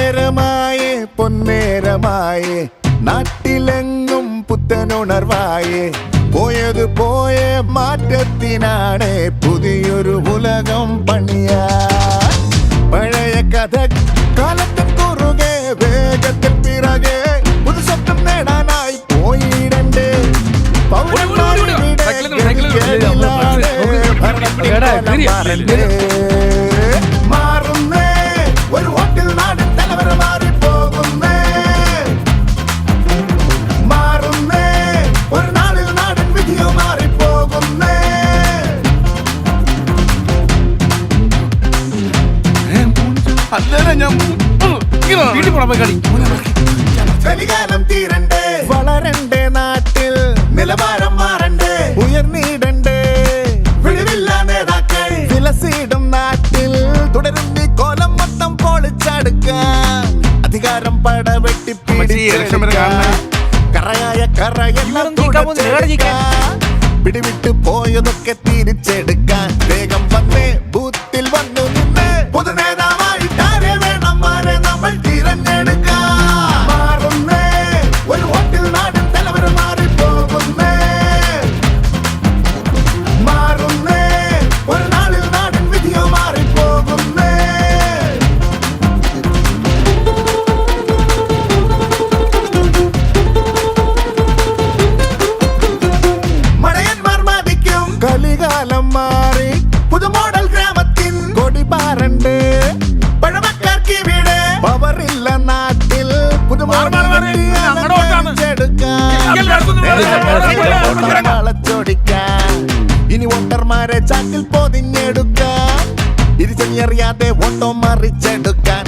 നേരമായേ പൊന്നേരമായേ നാട്ടിലെങ്ങും പുത്തനുണർവായേ പോയത് പോയ മാറ്റത്തിനാണ് പുതിയൊരു ഉലകം പണിയാ പഴയ കഥ കാലത്തിൽ കുറുകെ വേഗത്തിൽ പിറകെ പുതു സ്വപ്നം നേടാനായി പോയിടണ്ടേ മാറുന്നേ ഒരു ഹോട്ടൽ നാടൻ തലവര മാറിപ്പോകുന്നേ മാറുന്നേ ഒരു നാളിൽ നാടൻ വിധിയോ മാറിപ്പോകുന്നേ കലികാലം തീരണ്ടേ വളരണ്ടേ നാട്ടിൽ നിലവാരം മാറണ്ടേ ഉയർന്നിടണ്ടേ വിളിവില്ല നേതാക്കൾ വിലസിടും നാട്ടിൽ തുടരും ഈ കോലം മൊത്തം പൊളിച്ചടുക്കാൻ അധികാരം പടവെട്ടി കറയായ കറയെല്ലാം പിടിവിട്ട് പോയതൊക്കെ തിരിച്ചെടുക്കാൻ വേഗം വന്നേ ബൂത്തിൽ വന്നു നിന്ന് പൊതു നേതാവായിട്ടാരെ വേണം മാറെ നമ്മൾ തിരഞ്ഞെടുക്കാൻ മാറുന്നേ ഒരു ഹോട്ടൽ നാടൻ തലവര മാറിപ്പോകുന്നേ മാറുന്നേ ഒരു നാളിൽ നാടൻ വിധിയോ മാറിപ്പോകുന്നേ മടയന്മാർ മതിക്കും കലികാലം മാറി പുതു മോഡൽ ഗ്രാമത്തിൻ കൊടി പാറണ്ട് പഴമക്കാർക്ക് ഇവിടെ പവറില്ല നാട്ടിൽ വളച്ചൊടിക്കാൻ ഇനി വോട്ടർമാരെ ചാക്കിൽ പൊതിഞ്ഞെടുക്കാൻ ഇരുചെറിയാതെ വോട്ടോ മറിച്ചെടുക്കാൻ